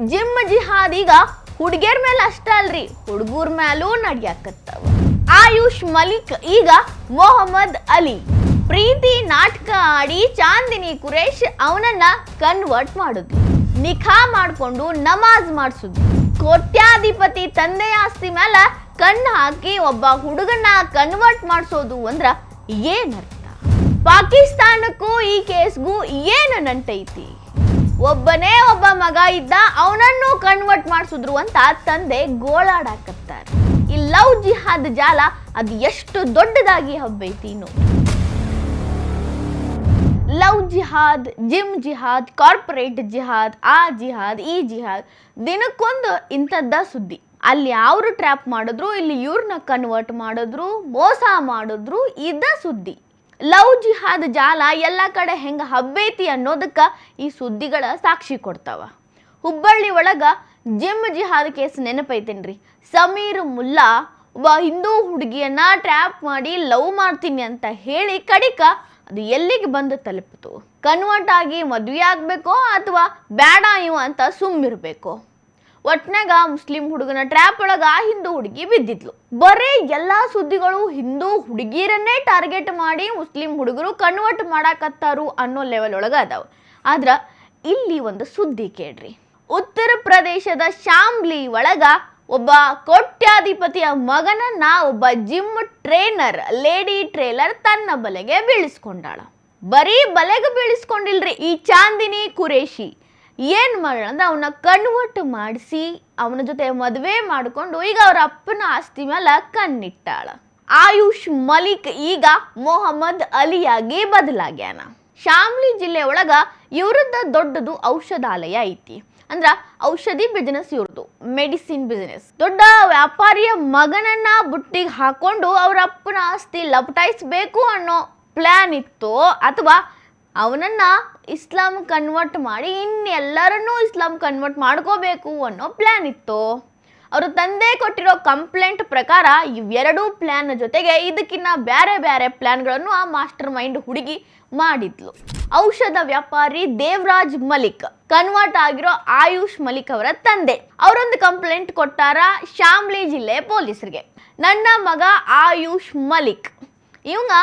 Gym ಜಿಹಾದ್ ಈಗ ಹುಡುಗಿಯರ್ ಮೇಲೆ ಅಷ್ಟೇ ಅಲ್ರಿ, ಹುಡುಗೂರ್ ಮೇಲೂ ನಡ್ಯಾಕತ್ತವ. ಆಯುಷ್ ಮಲಿಕ್ ಈಗ ಮೊಹಮ್ಮದ್ ಅಲಿ ಪ್ರೀತಿ ನಾಟಕ ಆಡಿ ಚಾಂದಿನಿ ಕುರೇಶ್ ಅವನನ್ನ ಕನ್ವರ್ಟ್ ಮಾಡುದು, ನಿಖಾ ಮಾಡ್ಕೊಂಡು ನಮಾಜ್ ಮಾಡಿಸುದು, ಕೋಟ್ಯಾಧಿಪತಿ ತಂದೆ ಆಸ್ತಿ ಮೇಲೆ ಕಣ್ಣು ಹಾಕಿ ಒಬ್ಬ ಹುಡುಗನ್ನ ಕನ್ವರ್ಟ್ ಮಾಡಿಸೋದು ಅಂದ್ರ ಏನರ್ಥ? ಪಾಕಿಸ್ತಾನಕ್ಕೂ ಈ ಕೇಸ್ಗೂ ಏನು ನಂಟೈತಿ? ಒಬ್ಬನೇ ಒಬ್ಬ ಮಗ ಇದ್ದ, ಅವನನ್ನು ಕನ್ವರ್ಟ್ ಮಾಡಿಸಿದ್ರು ಅಂತ ತಂದೆ ಗೋಳಾಡಾಕತ್ತಾರೆ. ಈ ಲವ್ ಜಿಹಾದ್ ಜಾಲ ಅದು ಎಷ್ಟು ದೊಡ್ಡದಾಗಿ ಹಬ್ಬೈತಿ ನೋಡಿ. ಲವ್ ಜಿಹಾದ್, ಜಿಮ್ ಜಿಹಾದ್, ಕಾರ್ಪೊರೇಟ್ ಜಿಹಾದ್, ಆ ಜಿಹಾದ್, ಈ ಜಿಹಾದ್, ದಿನಕ್ಕೊಂದು ಇಂಥದ್ದ ಸುದ್ದಿ. ಅಲ್ಲಿ ಅವರು ಟ್ರ್ಯಾಪ್ ಮಾಡಿದ್ರು, ಇಲ್ಲಿ ಇವ್ರನ್ನ ಕನ್ವರ್ಟ್ ಮಾಡಿದ್ರು, ಮೋಸ ಮಾಡಿದ್ರು, ಇದ ಸುದ್ದಿ. ಲವ್ ಜಿಹಾದ್ ಜಾಲ ಎಲ್ಲ ಕಡೆ ಹೆಂಗ ಹಬ್ಬೈತಿ ಅನ್ನೋದಕ್ಕ ಈ ಸುದ್ದಿಗಳ ಸಾಕ್ಷಿ ಕೊಡ್ತಾವ. ಹುಬ್ಬಳ್ಳಿ ಒಳಗ ಜಿಮ್ ಜಿಹಾದ್ ಕೇಸ್ ನೆನಪೈತೇನ್ರಿ. ಸಮೀರ್ ಮುಲ್ಲಾ ಒಬ್ಬ ಹಿಂದೂ ಹುಡುಗಿಯನ್ನ ಟ್ರ್ಯಾಪ್ ಮಾಡಿ ಲವ್ ಮಾಡ್ತೀನಿ ಅಂತ ಹೇಳಿ ಕಡಿಕ ಅದು ಎಲ್ಲಿಗೆ ಬಂದು ತಲುಪಿತು? ಕನ್ವರ್ಟ್ ಆಗಿ ಮದುವೆ ಆಗ್ಬೇಕೋ ಅಥವಾ ಬೇಡ ಇವ ಅಂತ ಸುಮ್ಮಿರ್ಬೇಕೋ? ಒಟ್ನಾಗ ಮುಸ್ಲಿಂ ಹುಡುಗನ ಟ್ರ್ಯಾಪ್ ಒಳಗ ಹಿಂದೂ ಹುಡುಗಿ ಬಿದ್ದಿದ್ಲು. ಬರೀ ಎಲ್ಲಾ ಸುದ್ದಿಗಳು ಹಿಂದೂ ಹುಡುಗಿರನ್ನೇ ಟಾರ್ಗೆಟ್ ಮಾಡಿ ಮುಸ್ಲಿಂ ಹುಡುಗರು ಕನ್ವರ್ಟ್ ಮಾಡಾಕತ್ತಾರು ಅನ್ನೋ ಲೆವೆಲ್ ಒಳಗ ಅದಾವ. ಆದ್ರ ಇಲ್ಲಿ ಒಂದು ಸುದ್ದಿ ಕೇಳ್ರಿ. ಉತ್ತರ ಪ್ರದೇಶದ ಶಾಮ್ಲಿ ಒಳಗ ಒಬ್ಬ ಕೋಟ್ಯಾಧಿಪತಿಯ ಮಗನನ್ನ ಒಬ್ಬ ಜಿಮ್ ಟ್ರೇನರ್, ಲೇಡಿ ಟ್ರೇಲರ್ ತನ್ನ ಬಲೆಗೆ ಬೀಳಿಸ್ಕೊಂಡಾಳ. ಬರೀ ಬಲೆಗೆ ಬೀಳಿಸ್ಕೊಂಡಿಲ್ರಿ, ಈ ಚಾಂದಿನಿ ಕುರೇಶಿ ಏನ್ ಮಾಡೋಣ ಅಂದ್ರೆ ಅವನ್ನ ಕನ್ವರ್ಟ್ ಮಾಡಿಸಿ ಅವನ ಜೊತೆ ಮದುವೆ ಮಾಡಿಕೊಂಡು ಈಗ ಅವ್ರ ಅಪ್ಪನ ಆಸ್ತಿ ಮೇಲೆ ಕಣ್ಣಿಟ್ಟಾಳ. ಆಯುಷ್ ಮಲಿಕ್ ಈಗ ಮೊಹಮ್ಮದ್ ಅಲಿಯಾಗಿ ಬದಲಾಗ್ಯಾನ. ಶಾಮ್ಲಿ ಜಿಲ್ಲೆ ಒಳಗ ಇವ್ರದ್ದ ದೊಡ್ಡದು ಔಷಧಾಲಯ ಐತಿ. ಅಂದ್ರ ಔಷಧಿ ಬಿಸಿನೆಸ್ ಇವ್ರದು, ಮೆಡಿಸಿನ್ ಬಿಸಿನೆಸ್. ದೊಡ್ಡ ವ್ಯಾಪಾರಿಯ ಮಗನನ್ನ ಬುಟ್ಟಿಗೆ ಹಾಕೊಂಡು ಅವ್ರ ಅಪ್ಪನ ಆಸ್ತಿ ಲಪಟಾಯಿಸ್ಬೇಕು ಅನ್ನೋ ಪ್ಲಾನ್ ಇತ್ತು, ಅಥವಾ ಅವನನ್ನ ಇಸ್ಲಾಂ ಕನ್ವರ್ಟ್ ಮಾಡಿ ಇನ್ನೆಲ್ಲರನ್ನೂ ಇಸ್ಲಾಂ ಕನ್ವರ್ಟ್ ಮಾಡ್ಕೋಬೇಕು ಅನ್ನೋ ಪ್ಲಾನ್ ಇತ್ತು. ಅವರು ತಂದೆ ಕೊಟ್ಟಿರೋ ಕಂಪ್ಲೇಂಟ್ ಪ್ರಕಾರ ಇವೆರಡೂ ಪ್ಲಾನ್ ಜೊತೆಗೆ ಇದಕ್ಕಿನ್ನ ಬೇರೆ ಬೇರೆ ಪ್ಲಾನ್ಗಳನ್ನು ಆ ಮಾಸ್ಟರ್ ಮೈಂಡ್ ಹುಡುಗಿ ಮಾಡಿದ್ಲು. ಔಷಧ ವ್ಯಾಪಾರಿ ದೇವರಾಜ್ ಮಲಿಕ್ ಕನ್ವರ್ಟ್ ಆಗಿರೋ ಆಯುಷ್ ಮಲಿಕ್ ಅವರ ತಂದೆ ಅವರೊಂದು ಕಂಪ್ಲೇಂಟ್ ಕೊಟ್ಟಾರ ಶಾಮ್ಲಿ ಜಿಲ್ಲೆ ಪೊಲೀಸರಿಗೆ. ನನ್ನ ಮಗ ಆಯುಷ್ ಮಲಿಕ್ ಇವಂಗ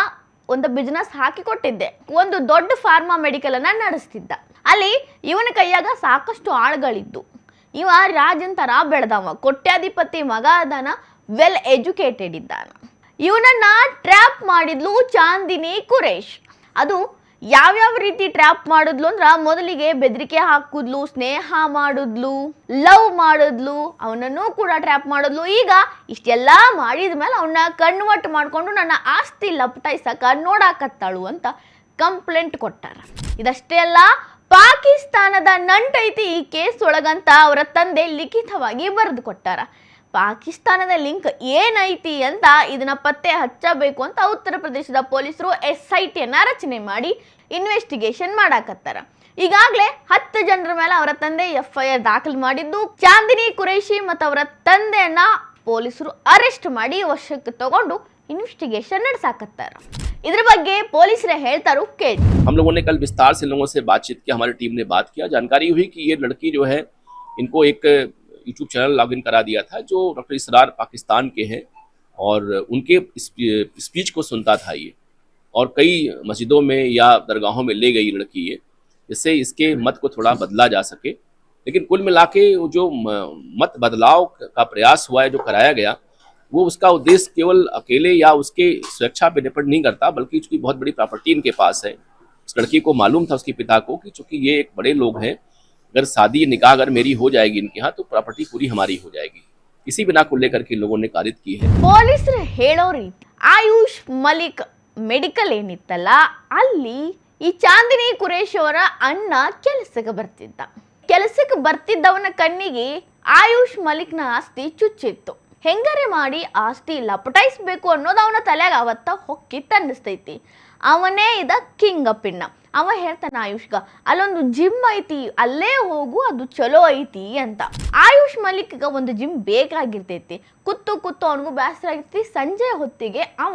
ಒಂದು ಬಿಸ್ನೆಸ್ ಹಾಕಿ ಕೊಟ್ಟಿದ್ದೆ, ಒಂದು ದೊಡ್ಡ ಫಾರ್ಮಾ ಮೆಡಿಕಲ್ ಅನ್ನ ನಡೆಸ್ತಿದ್ದ. ಅಲ್ಲಿ ಇವನ ಕೈಯಾಗ ಸಾಕಷ್ಟು ಆಳುಗಳಿದ್ದು, ಇವ ರಾಜನ್ ತರ ಬೆಳೆದವ, ಕೋಟ್ಯಾಧಿಪತಿ ಮಗ ಅದಾನ, ವೆಲ್ ಎಜುಕೇಟೆಡ್ ಇದ್ದಾನ. ಇವನನ್ನ ಟ್ರ್ಯಾಪ್ ಮಾಡಿದ್ಲು ಚಾಂದಿನಿ ಕುರೇಶ್. ಅದು ಯಾವ್ಯಾವ ರೀತಿ ಟ್ರ್ಯಾಪ್ ಮಾಡಿದ್ಲು ಅಂದ್ರ, ಮೊದಲಿಗೆ ಬೆದರಿಕೆ ಹಾಕುದ್ಲು, ಸ್ನೇಹ ಮಾಡಿದ್ಲು, ಲವ್ ಮಾಡಿದ್ಲು, ಅವನನ್ನು ಕೂಡ ಟ್ರ್ಯಾಪ್ ಮಾಡಿದ್ಲು. ಈಗ ಇಷ್ಟೆಲ್ಲ ಮಾಡಿದ ಮೇಲೆ ಅವನ್ನ ಕನ್ವರ್ಟ್ ಮಾಡ್ಕೊಂಡು ನನ್ನ ಆಸ್ತಿ ಲಪಟಾಯಿಸಕ ನೋಡಾಕತ್ತಾಳು ಅಂತ ಕಂಪ್ಲೇಂಟ್ ಕೊಟ್ಟಾರ. ಇದಷ್ಟೇ ಅಲ್ಲ, ಪಾಕಿಸ್ತಾನದ ನಂಟೈತಿ ಈ ಕೇಸ್ ಒಳಗಂತ ಅವರ ತಂದೆ ಲಿಖಿತವಾಗಿ ಬರೆದು ಕೊಟ್ಟಾರ. ಪಾಕಿಸ್ತಾನದ ಲಿಂಕ್ ಏನೈತಿ ಅಂತ ಇದನ್ನ ಪತ್ತೆ ಹಚ್ಚಬೇಕು ಅಂತ ಉತ್ತರ ಪ್ರದೇಶದ ಪೊಲೀಸರು SIT ರಚನೆ ಮಾಡಿ ಇನ್ವೆಸ್ಟಿಗೇಷನ್ ಮಾಡಾಕತ್ತಾರ. ಈಗಾಗಲೇ 10 ಜನರ ಮೇಲೆ ಅವರ ತಂದೆ FIR ದಾಖಲು ಮಾಡಿದ್ದು, ಚಾಂದಿನಿ ಕುರೇಶಿ ಮತ್ತು ಅವರ ತಂದೆಯನ್ನ ಪೊಲೀಸರು ಅರೆಸ್ಟ್ ಮಾಡಿ ವಶಕ್ಕೆ ತಗೊಂಡು ಇನ್ವೆಸ್ಟಿಗೇಷನ್ ನಡೆಸಾಕತ್ತಾರ. इधर ಬಗ್ಗೆ ಪೊಲೀಸರು ಹೇಳ್ತಾರು ಕೇಳಿ. हम लोगों ने कल विस्तार से लोगों से बातचीत की, हमारी टीम ने बात किया, जानकारी हुई कि ये लड़की जो है इनको एक यूट्यूब चैनल लॉगिन करा दिया था जो डॉक्टर इसरार पाकिस्तान के हैं, और उनके स्पीच को सुनता था ये, और कई मस्जिदों में या दरगाहों में ले गई लड़की ये, जिससे इसके मत को थोड़ा बदला जा सके। लेकिन कुल मिला के जो मत बदलाव का प्रयास हुआ है, जो कराया गया, वो उसका उद्देश्य केवल अकेले या उसके स्वेच्छा पे डिपेंड नहीं करता, बल्कि चूंकि बहुत बड़ी प्रॉपर्टी इनके पास है। इस लड़की को मालूम था, उसके पिता को, कि चूंकि ये एक बड़े लोग हैं, अगर शादी निकाह अगर मेरी हो जाएगी इनके यहाँ तो प्रॉपर्टी पूरी हमारी हो जाएगी। इसी बिना को लेकर के लोगों ने कारित की है। ಪೊಲೀಸರು ಹೇಳೋ ರೀತಿ ಆಯುಷ್ ಮಲಿಕ್ ಮೆಡಿಕಲ್ ಏನಿತ್ತಲ್ಲ, ಅಲ್ಲಿ ಈ ಚಾಂದಿನಿ ಕುರೇಶ್ ಅವರ ಅಣ್ಣ ಕೆಲಸಕ್ಕೆ ಬರ್ತಿದ್ದವನ ಕಣ್ಣಿಗೆ ಆಯುಷ್ ಮಲಿಕ್ನ ಆಸ್ತಿ ಚುಚ್ಚಿತ್ತು. ಹೆಂಗರೆ ಮಾಡಿ ಆಸ್ತಿ ಲಪಟಾಯಿಸ್ಬೇಕು ಅನ್ನೋದು ಅವನ ತಲೆಯಾಗ ಅವತ್ತ ಹೊಕ್ಕಿತ್ತನ್ನಿಸ್ತೈತಿ. ಅವನೇ ಇದ ಕಿಂಗ್ ಅಪ್ಪಿನ್ನ. ಅವ ಹೇಳ್ತಾನೆ ಆಯುಷ್ಗ, ಅಲ್ಲೊಂದು ಜಿಮ್ ಐತಿ, ಅಲ್ಲೇ ಹೋಗು, ಅದು ಚಲೋ ಐತಿ ಅಂತ. ಆಯುಷ್ ಮಲಿಕ್ಗ ಒಂದು ಜಿಮ್ ಬೇಕಾಗಿರ್ತೈತಿ. ಕೂತು ಅವನಿಗೂ ಬೇಸರ ಆಗಿರ್ತಿ. ಸಂಜೆ ಹೊತ್ತಿಗೆ ಅವ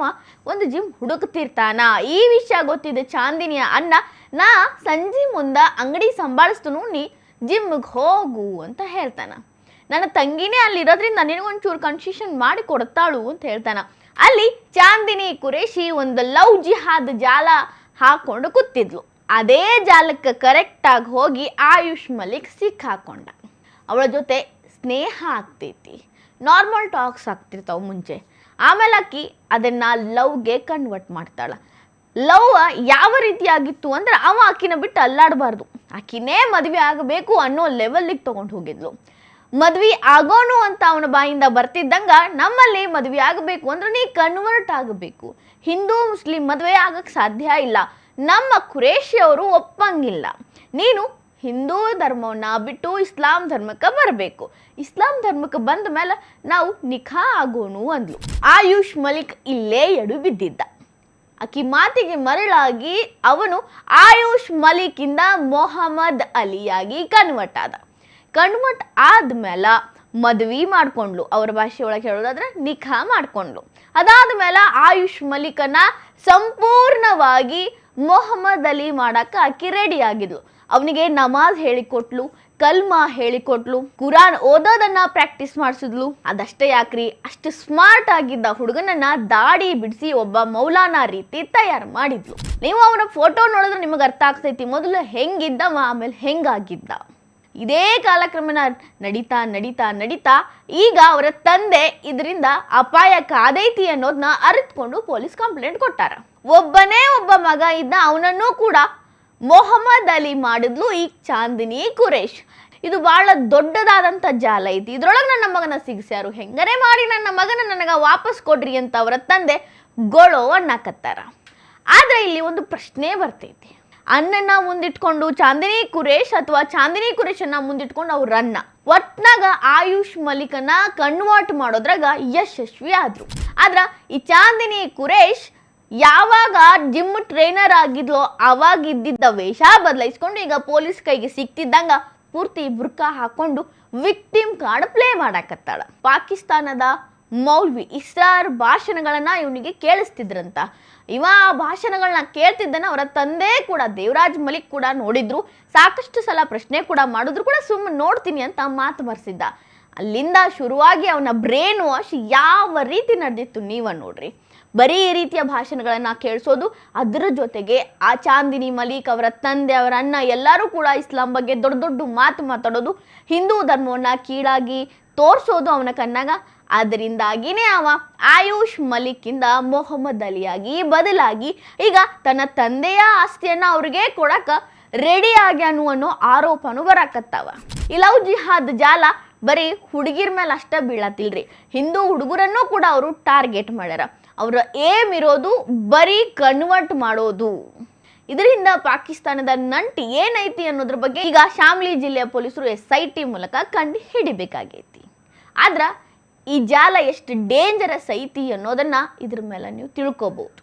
ಒಂದು ಜಿಮ್ ಹುಡುಕ್ತಿರ್ತಾನ. ಈ ವಿಷಯ ಗೊತ್ತಿದೆ ಚಾಂದಿನಿಯ ಅಣ್ಣ, ನಾ ಸಂಜೆ ಮುಂದ ಅಂಗಡಿ ಸಂಭಾಳಿಸ್ತನು, ನೀ ಜಿಮ್ಗೆ ಹೋಗು ಅಂತ ಹೇಳ್ತಾನ. ನನ್ನ ತಂಗಿನೇ ಅಲ್ಲಿರೋದ್ರಿಂದ ನಿನಗೊಂಚೂರು ಕನ್ಸೆಷನ್ ಮಾಡಿ ಕೊಡ್ತಾಳು ಅಂತ ಹೇಳ್ತಾನ. ಅಲ್ಲಿ ಚಾಂದಿನಿ ಕುರೇಶಿ ಒಂದು ಲವ್ ಜಿಹಾದ್ ಜಾಲ ಹಾಕೊಂಡು ಕೂತಿದ್ಲು. ಅದೇ ಜಾಲಕ್ಕೆ ಕರೆಕ್ಟಾಗಿ ಹೋಗಿ ಆಯುಷ್ ಮಲಿಕ್ ಸಿಕ್ಕಾಕೊಂಡ. ಅವಳ ಜೊತೆ ಸ್ನೇಹ ಆಗ್ತೈತಿ, ನಾರ್ಮಲ್ ಟಾಕ್ಸ್ ಆಗ್ತಿರ್ತಾವೆ ಮುಂಚೆ. ಆಮೇಲೆ ಆಕಿ ಅದನ್ನು ಲವ್ಗೆ ಕನ್ವರ್ಟ್ ಮಾಡ್ತಾಳೆ. ಲವ್ ಯಾವ ರೀತಿಯಾಗಿತ್ತು ಅಂದ್ರೆ ಅವ ಆಕಿನ ಬಿಟ್ಟು ಅಲ್ಲಾಡಬಾರ್ದು, ಆಕಿನೇ ಮದುವೆ ಆಗಬೇಕು ಅನ್ನೋ ಲೆವೆಲ್ಲಿಗೆ ತೊಗೊಂಡು ಹೋಗಿದ್ಲು. ಮದ್ವೆ ಆಗೋನು ಅಂತ ಅವನ ಬಾಯಿಂದ ಬರ್ತಿದ್ದಂಗ ನಮ್ಮಲ್ಲಿ ಮದುವೆ ಆಗಬೇಕು ಅಂದ್ರೆ ನೀ ಕನ್ವರ್ಟ್ ಆಗಬೇಕು. ಹಿಂದೂ ಮುಸ್ಲಿಂ ಮದುವೆ ಆಗಕ್ಕೆ ಸಾಧ್ಯ ಇಲ್ಲ, ನಮ್ಮ ಕುರೇಶಿ ಅವರು ಒಪ್ಪಂಗಿಲ್ಲ. ನೀನು ಹಿಂದೂ ಧರ್ಮವನ್ನ ಬಿಟ್ಟು ಇಸ್ಲಾಂ ಧರ್ಮಕ್ಕೆ ಬರಬೇಕು, ಇಸ್ಲಾಂ ಧರ್ಮಕ್ಕೆ ಬಂದ ಮೇಲೆ ನಾವು ನಿಖಾ ಆಗೋನು ಅಂದ್ಲು. ಆಯುಷ್ ಮಲಿಕ್ ಇಲ್ಲೇ ಎಡು ಬಿದ್ದಿದ್ದ. ಆಕಿ ಮಾತಿಗೆ ಮರಳಾಗಿ ಅವನು ಆಯುಷ್ ಮಲಿಕ್ಕಿಂದ ಮೊಹಮ್ಮದ್ ಅಲಿಯಾಗಿ ಕನ್ವರ್ಟ್ ಆದ. ಕನ್ವರ್ಟ್ ಆದ್ಮೇಲೆ ಮದ್ವಿ ಮಾಡ್ಕೊಂಡ್ಲು, ಅವ್ರ ಭಾಷೆ ಒಳಗೆ ಹೇಳೋದಾದ್ರೆ ನಿಖಾ ಮಾಡ್ಕೊಂಡ್ಲು. ಅದಾದ್ಮೇಲೆ ಆಯುಷ್ ಮಲಿಕನ ಸಂಪೂರ್ಣವಾಗಿ ಮೊಹಮ್ಮದ್ ಅಲಿ ಮಾಡಕ್ಕೆ ಆಕಿ ರೆಡಿ ಆಗಿದ್ಲು. ಅವನಿಗೆ ನಮಾಜ್ ಹೇಳಿಕೊಟ್ಲು, ಕಲ್ಮಾ ಹೇಳಿಕೊಟ್ಲು, ಕುರಾನ್ ಓದೋದನ್ನ ಪ್ರಾಕ್ಟೀಸ್ ಮಾಡಿಸಿದ್ಲು. ಅದಷ್ಟೇ ಯಾಕ್ರಿ, ಅಷ್ಟು ಸ್ಮಾರ್ಟ್ ಆಗಿದ್ದ ಹುಡುಗನನ್ನ ದಾಡಿ ಬಿಡಿಸಿ ಒಬ್ಬ ಮೌಲಾನಾ ರೀತಿ ತಯಾರು ಮಾಡಿದ್ಲು. ನೀವು ಅವನ ಫೋಟೋ ನೋಡಿದ್ರೆ ನಿಮಗೆ ಅರ್ಥ ಆಗ್ತೈತಿ ಮೊದಲು ಹೆಂಗಿದ್ದವ ಆಮೇಲೆ ಹೆಂಗಾಗಿದ್ದ. ಇದೇ ಕಾಲಕ್ರಮನ ನಡೀತಾ ನಡೀತಾ ನಡೀತಾ ಈಗ ಅವರ ತಂದೆ ಇದರಿಂದ ಅಪಾಯಕ್ಕೆ ಆದೈತಿ ಅನ್ನೋದನ್ನ ಅರಿತುಕೊಂಡು ಪೊಲೀಸ್ ಕಂಪ್ಲೇಂಟ್ ಕೊಟ್ಟಾರ. ಒಬ್ಬನೇ ಒಬ್ಬ ಮಗ ಇದ್ದ, ಅವನನ್ನೂ ಕೂಡ ಮೊಹಮ್ಮದ್ ಅಲಿ ಮಾಡಿದ್ಲು ಈ ಚಾಂದಿನಿ ಕುರೇಶ್. ಇದು ಬಹಳ ದೊಡ್ಡದಾದಂಥ ಜಾಲ ಐತಿ. ಇದ್ರೊಳಗೆ ನನ್ನ ಮಗನ ಸಿಗಿಸ್ಯಾರು, ಹೆಂಗರೆ ಮಾಡಿ ನನ್ನ ಮಗನ ನನಗೆ ವಾಪಸ್ ಕೊಡ್ರಿ ಅಂತ ಅವರ ತಂದೆ ಗೊಳೋ ಅನ್ನಕತ್ತಾರ. ಆದ್ರೆ ಇಲ್ಲಿ ಒಂದು ಪ್ರಶ್ನೆ ಬರ್ತೈತಿ. ಅಣ್ಣನ ಮುಂದಿಟ್ಕೊಂಡು ಚಾಂದಿನಿ ಕುರೇಶ್ ಅಥವಾ ಚಾಂದಿನಿ ಕುರೇಶನ್ನ ಮುಂದಿಟ್ಕೊಂಡು ಅವ್ರ ಅಣ್ಣ ಒಟ್ನಾಗ ಆಯುಷ್ ಮಲಿಕನ ಕನ್ವರ್ಟ್ ಮಾಡೋದ್ರಾಗ ಯಶಸ್ವಿ ಆದ್ರು. ಆದ್ರ ಈ ಚಾಂದಿನಿ ಕುರೇಶ್ ಯಾವಾಗ ಜಿಮ್ ಟ್ರೈನರ್ ಆಗಿದ್ಲೋ ಅವಾಗ ಇದ್ದಿದ್ದ ವೇಷ ಬದಲಾಯಿಸ್ಕೊಂಡು ಈಗ ಪೊಲೀಸ್ ಕೈಗೆ ಸಿಕ್ತಿದ್ದಂಗ ಪೂರ್ತಿ ಬುರ್ಕಾ ಹಾಕೊಂಡು ವಿಕ್ಟಿಮ್ ಕಾರ್ಡ್ ಪ್ಲೇ ಮಾಡಾಕತ್ತಾಳ. ಪಾಕಿಸ್ತಾನದ ಮೌಲ್ವಿ ಇಸ್ರಾರ್ ಭಾಷಣಗಳನ್ನ ಇವನಿಗೆ ಕೇಳಿಸ್ತಿದ್ರಂತ. ಇವ ಆ ಭಾಷಣಗಳನ್ನ ಕೇಳ್ತಿದ್ದನ ಅವರ ತಂದೆ ಕೂಡ ದೇವರಾಜ್ ಮಲಿಕ್ ಕೂಡ ನೋಡಿದ್ರು. ಸಾಕಷ್ಟು ಸಲ ಪ್ರಶ್ನೆ ಕೂಡ ಮಾಡಿದ್ರು ಕೂಡ ಸುಮ್ಮನೆ ನೋಡ್ತೀನಿ ಅಂತ ಮಾತು ಬರ್ಸಿದ್ದ. ಅಲ್ಲಿಂದ ಶುರುವಾಗಿ ಅವನ ಬ್ರೇನ್ ವಾಶ್ ಯಾವ ರೀತಿ ನಡೆದಿತ್ತು ನೀವ ನೋಡ್ರಿ. ಬರೀ ಈ ರೀತಿಯ ಭಾಷಣಗಳನ್ನ ಕೇಳಿಸೋದು, ಅದರ ಜೊತೆಗೆ ಆ ಚಾಂದಿನಿ ಮಲಿಕ್ ಅವರ ತಂದೆ ಅವರ ಅಣ್ಣ ಎಲ್ಲರೂ ಕೂಡ ಇಸ್ಲಾಂ ಬಗ್ಗೆ ದೊಡ್ಡ ದೊಡ್ಡ ಮಾತು ಮಾತಾಡೋದು, ಹಿಂದೂ ಧರ್ಮವನ್ನ ಕೀಳಾಗಿ ತೋರಿಸೋದು ಅವನ ಕಣ್ಣಾಗ. ಅದರಿಂದಾಗಿನೇ ಅವ ಆಯುಷ್ ಮಲಿಕ್ಕಿಂದ ಮೊಹಮ್ಮದ್ ಅಲಿಯಾಗಿ ಬದಲಾಗಿ ಈಗ ತನ್ನ ತಂದೆಯ ಆಸ್ತಿಯನ್ನ ಅವ್ರಿಗೆ ಕೊಡಕ ರೆಡಿ ಆಗ್ಯಾನು ಅನ್ನೋ ಆರೋಪನು ಬರಾಕತ್ತಾವ. ಈ ಲವ್ ಜಿಹಾದ್ ಜಾಲ ಬರೀ ಹುಡುಗಿರ ಮೇಲೆ ಅಷ್ಟ ಬೀಳತ್ತಿಲ್ರಿ, ಹಿಂದೂ ಹುಡುಗರನ್ನು ಕೂಡ ಅವರು ಟಾರ್ಗೆಟ್ ಮಾಡ್ಯಾರ. ಅವರ ಏಮ್ ಇರೋದು ಬರೀ ಕನ್ವರ್ಟ್ ಮಾಡೋದು. ಇದರಿಂದ ಪಾಕಿಸ್ತಾನದ ನಂಟು ಏನೈತಿ ಅನ್ನೋದ್ರ ಬಗ್ಗೆ ಈಗ ಶಾಮ್ಲಿ ಜಿಲ್ಲೆಯ ಪೊಲೀಸರು SIT ಮೂಲಕ ಕಂಡು ಹಿಡಿಬೇಕಾಗೈತಿ. ಆದ್ರ ಈ ಜಾಲ ಎಷ್ಟು ಡೇಂಜರಸ್ ಐತಿ ಅನ್ನೋದನ್ನ ಇದ್ರ ಮೇಲೆ ನೀವು ತಿಳ್ಕೋಬಹುದು.